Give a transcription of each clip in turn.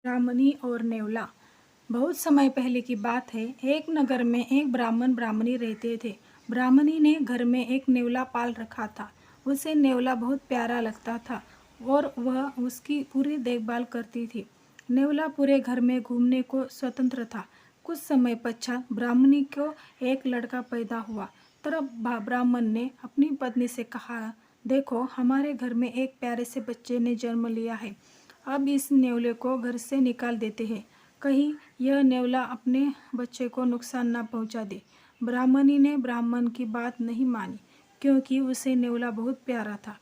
ब्राह्मणी और नेवला। बहुत समय पहले की बात है। एक नगर में एक ब्राह्मण ब्राह्मणी रहते थे। ब्राह्मणी ने घर में एक नेवला पाल रखा था। उसे नेवला बहुत प्यारा लगता था और वह उसकी पूरी देखभाल करती थी। नेवला पूरे घर में घूमने को स्वतंत्र था। कुछ समय पश्चात ब्राह्मणी को एक लड़का पैदा हुआ। तब ब्राह्मण ने अपनी पत्नी से कहा, देखो, हमारे घर में एक प्यारे से बच्चे ने जन्म लिया है। अब इस नेवले को घर से निकाल देते हैं, कहीं यह नेवला अपने बच्चे को नुकसान ना पहुंचा दे। ब्राह्मणी ने ब्राह्मण की बात नहीं मानी, क्योंकि उसे नेवला बहुत प्यारा था।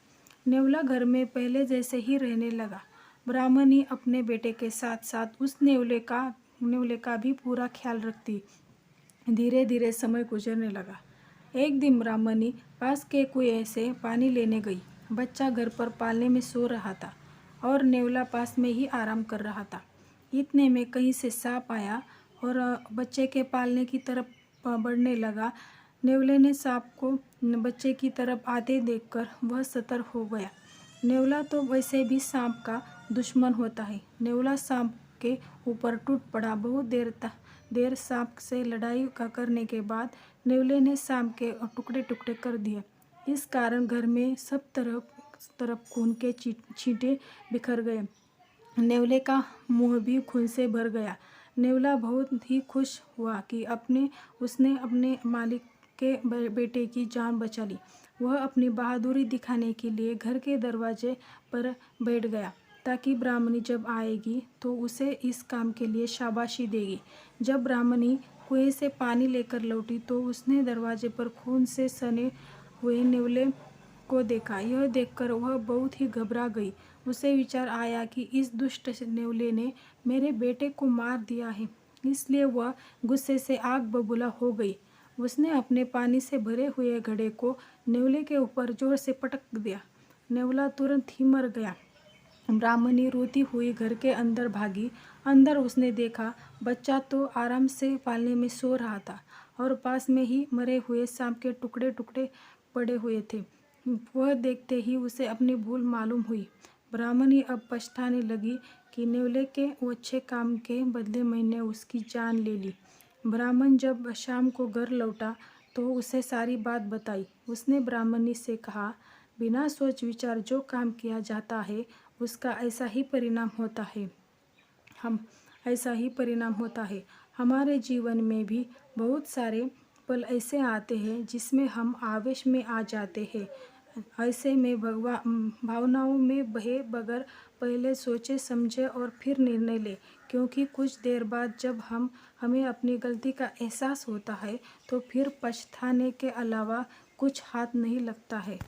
नेवला घर में पहले जैसे ही रहने लगा। ब्राह्मणी अपने बेटे के साथ साथ उस नेवले का भी पूरा ख्याल रखती। धीरे धीरे समय गुजरने लगा। एक दिन ब्राह्मणी पास के कुएं से पानी लेने गई। बच्चा घर पर पालने में सो रहा था और नेवला पास में ही आराम कर रहा था। इतने में कहीं से सांप आया और बच्चे के पालने की तरफ बढ़ने लगा। नेवले ने सांप को बच्चे की तरफ आते देखकर वह सतर्क हो गया। नेवला तो वैसे भी सांप का दुश्मन होता है। नेवला सांप के ऊपर टूट पड़ा। बहुत देर सांप से लड़ाई करने के बाद नेवले ने सांप के टुकड़े टुकड़े कर दिए। इस कारण घर में सब तरफ खून के छींटे बिखर गए। नेवले का मुंह भी खून से भर गया। नेवला बहुत ही खुश हुआ कि उसने अपने मालिक के बेटे की जान बचा ली। वह अपनी बहादुरी दिखाने के लिए घर के दरवाजे पर बैठ गया, ताकि ब्राह्मणी जब आएगी तो उसे इस काम के लिए शाबाशी देगी। जब ब्राह्मणी कुएं से पानी लेकर लौटी तो उसने दरवाजे पर खून से सने हुए नेवले को देखा। यह देखकर वह बहुत ही घबरा गई। उसे विचार आया कि इस दुष्ट नेवले ने मेरे बेटे को मार दिया है, इसलिए वह गुस्से से आग बबूला हो गई। उसने अपने पानी से भरे हुए घड़े को नेवले के ऊपर जोर से पटक दिया। नेवला तुरंत ही मर गया। ब्राह्मणी रोती हुई घर के अंदर भागी। अंदर उसने देखा, बच्चा तो आराम से पालने में सो रहा था और पास में ही मरे हुए सांप के टुकड़े टुकड़े पड़े हुए थे। वह देखते ही उसे अपनी भूल मालूम हुई। ब्राह्मणी अब पछताने लगी कि नेवले के अच्छे काम के बदले मैंने उसकी जान ले ली। ब्राह्मण जब शाम को घर लौटा तो उसे सारी बात बताई। उसने ब्राह्मणी से कहा, बिना सोच विचार जो काम किया जाता है उसका ऐसा ही परिणाम होता है। हमारे जीवन में भी बहुत सारे पल ऐसे आते हैं जिसमें हम आवेश में आ जाते हैं। ऐसे में भावनाओं में बहे बगैर पहले सोचे समझे और फिर निर्णय ले, क्योंकि कुछ देर बाद जब हमें अपनी गलती का एहसास होता है तो फिर पछताने के अलावा कुछ हाथ नहीं लगता है।